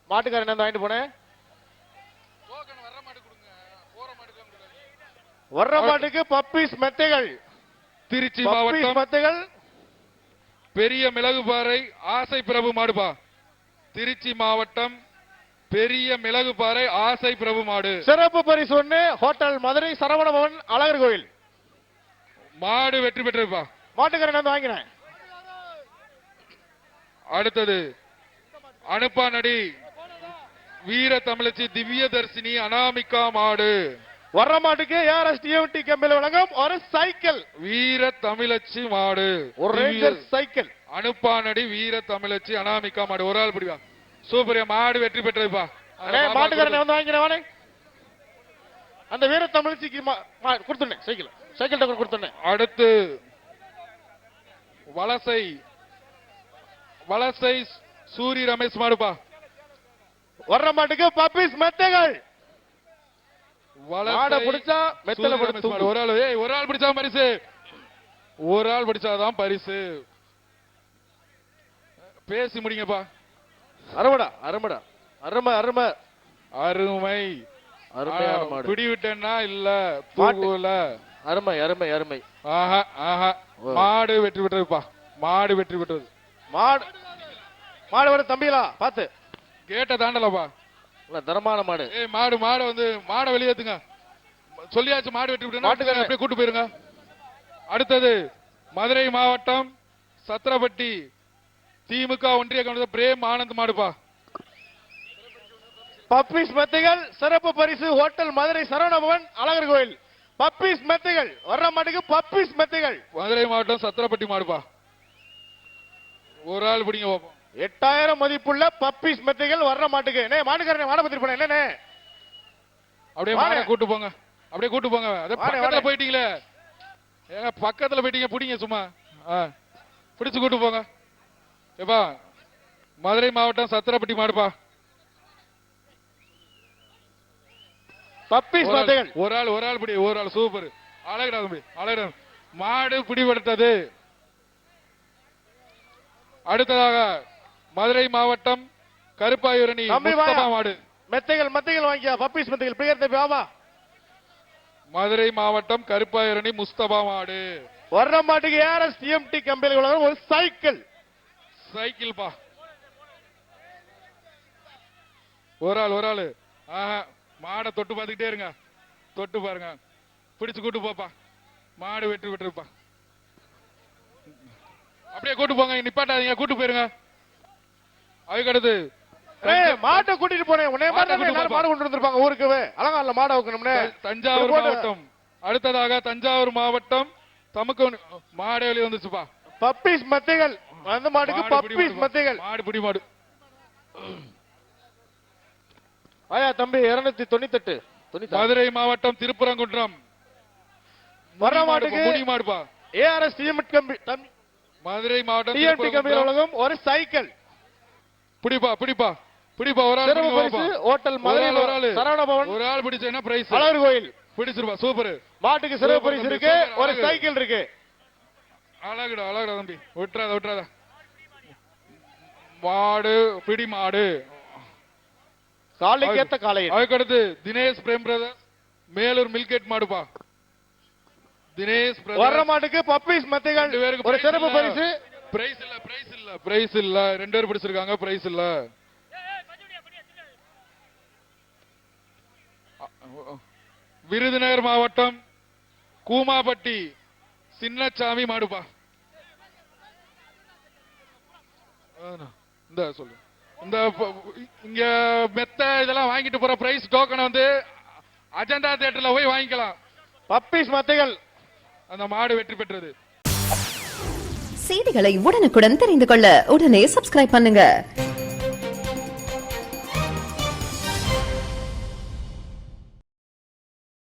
மாட்டுக்காரன் என்ன வாங்கிட்டு போனேன்? வர்ற மாட்டுக்கு பப்பீஸ் மெத்தைகள். திருச்சி மாவட்டம் மெத்தைகள் பெரிய மிளகுபாறை ஆசை பிரபு மாடுபா. திருச்சி மாவட்டம் பெரிய மிளகுபாறை ஆசை பிரபு மாடு. சிறப்பு பரிசு ஒண்ணு ஹோட்டல் மதுரை சரவண பவன் அழகர் கோயில். மாடு வெற்றி பெற்றிருப்பா. மாட்டுக்காரன் என்ன வாங்கினேன்? அடுத்தது அனுப்பானடி வீர தமிழச்சி திவ்ய தர்சினி அனாமிகா மாடு. வர்ற மாட்டுக்கு ARSTMT கம்பெனி வழங்கும் ஒரு சைக்கிள். வீர தமிழச்சி மாடு ஒரு ரேஞ்சர் சைக்கிள். அனுப்பானடி வீர தமிழச்சி அனாமிகா மாடு. ஒரு ஆள் பிடிவா. சூப்பர் மாடு வெற்றி பெற்றதுப்பா. மாட்டுக்காரன் வந்து வாங்கினே அந்த வீர தமிழச்சிக்கு கொடுத்துட்டேன் சைக்கிள். சைக்கிள் டோக்கன் கொடுத்துட்டேன். அடுத்து வலசை வலசை சூரி ரமேஷ் மாடுப்பா. வர்ற மாட்டுக்கு பப்பீஸ் மெத்தைகள். மாட பிடிச்சா மெத்தல பிடிச்சு ஒரு ஆள் ஒரு ஆள் பிடிச்சா பரிசு. ஒரு ஆள் பிடிச்சாதான் பரிசு. பேசி முடிங்கப்பா. அருமடா அருமடா அருமை அருமை அருமை அருமையான மாடு. பிடி விட்டேன்னா இல்ல தூக்குல. அருமை அருமை அருமை. ஆஹா ஆஹா மாடு வெற்றி பெற்றதுப்பா. மாடு வெற்றி பெற்றது. மாடு மாடு வர தம்பிகளா பாத்து கேட்ட தாண்டலப்பா. தரமான மாடு. மாடு மாடு வந்து மாடை வெளியேத்துங்க சொல்லியாச்சு. மாடு வெற்றி பெற்று மாட்டுக்காரன் அப்படியே கூட்டு போயிருங்க. அடுத்தது மதுரை மாவட்டம் சத்திரப்பட்டி திமுக ஒன்றிய கவுன்சிலர் பிரேம் ஆனந்த் மாடுப்பா. பப்பீஸ் மெத்தைகள் சிறப்பு பரிசு ஹோட்டல் மதுரை சரவணபவன் அழகர் கோயில். பப்பீஸ் மெத்தைகள் வர்ற மாட்டுக்கு பப்பீஸ் மெத்தைகள். மதுரை மாவட்டம் சத்திரப்பட்டி மாடுப்பா. ஒரு ஆள் பிடிங்க பாப்போம். 8000 மதிப்புள்ள பப்பீஸ் மெத்தைகள் வர்ற மாட்டுக்கு. மாட்டுக்காரன் மாட பத்திரி போன என்ன அப்படியே மாட கூட்டு போங்க. அப்படியே கூட்டு போங்க. அதே பக்கத்துல போயிட்டீங்களே. ஏங்க பக்கத்துல போயிட்டீங்க பிடிங்க சும்மா. பிடிச்சு கூட்டு போங்க. ஏப்பா மதுரை மாவட்டம் சத்திரப்பட்டி மாடுப்பா. பப்பீஸ் மெத்தைகள். ஒரு ஆள் பிடி. ஒரு ஆள் சூப்பர். அழகடா தம்பி அழகடா. மாடு பிடிபடுத்தது. அடுத்ததாக மதுரை மாவட்டம் கருப்பாயூரணி மாடு. மெத்தைகள் மெத்தைகள் வாங்கியா. பப்பீஸ் மெத்தைகள் பேர் தம்பி. மதுரை மாவட்டம் கருப்பாயூரணி முஸ்தபா மாடு. வர்ற மாட்டுக்கு ARSTMT கம்பெனி வழங்கும் ஒரு சைக்கிள். சைக்கிள் பா. ஒரு ஆள் மாடை தொட்டு பார்த்துக்கிட்டே இருங்க. தொட்டு பாருங்க. பிடிச்சு கூட்டு போப்பா. மாடு வெற்றி பெற்றிருப்பா. அப்படியே கூட்டு போங்க. நிப்பாட்டாதீங்க. கூட்டு போயிருங்க. அதுக்கடுத்து மாட்டை கூட்டிட்டு போனேன். உன்னை மாடு கொண்டு வந்திருப்பாங்க ஊருக்கு. அழகா இல்ல மாடை வைக்கணும்னு. தஞ்சாவூர் மாவட்டம். அடுத்ததாக தஞ்சாவூர் மாவட்டம் தமக்கு மாடே வெளியே வந்துச்சுப்பா. பப்பீஸ் மெத்தைகள் அந்த மாட்டுக்கு பப்பீஸ் மெத்தைகள். மாடு பிடி மாடு. ஆயா தம்பி 298. மதுரை மாவட்டம் திருப்பரங்குன்றம் வர்ற மாட்டுக்கு முனி மாடுப்பா. ARSTMT கம்பெனி மதுரை மாவட்டம் TNT கம்பெனி வழங்கும் ஒரு சைக்கிள். பிடிப்பா பிடிப்பா பிடிப்பா. ஒரு ஆள் ஹோட்டல் மதுரை சரவணபவன் ஒரு ஆள் பிடிச்சா பிரைஸ் அழகர் கோயில். பிடிச்சிருப்பா. சூப்பர். மாட்டுக்கு சிறப்பு பரிசு இருக்கு. ஒரு சைக்கிள் இருக்கு. அழகுடா அழகுடா தம்பி. விட்டுறாத. மாடு பிடி மாடு. காலைக்கேத்த காலை. அதுக்கடுத்து தினேஷ் பிரேம் பிரதர் மேலூர் மில்கேட் மாடுப்பா. தினேஷ் வர்ற மாட்டுக்கு பப்பீஸ் மெத்தைகள் ஒரு சிறப்பு பரிசு. பிரைஸ் இல்ல 2 பேர் பிடிச்சிருக்காங்க. பிரைஸ் இல்ல. விருதுநகர் மாவட்டம் கூமாப்பட்டி சின்னசாமி மாடுப்பா. இந்த சொல்லு இந்த இங்க மெத்த இதெல்லாம் வாங்கிட்டு போற பிரைஸ் டோக்கன் வந்து அஜந்தா தியேட்டர்ல போய் வாங்கிக்கலாம். பப்பீஸ் மெத்தைகள். அந்த மாடு வெற்றி பெற்றது. செய்திகளை உடனுக்குடன் தெரிந்து கொள்ள உடனே சப்ஸ்கிரைப் பண்ணுங்க.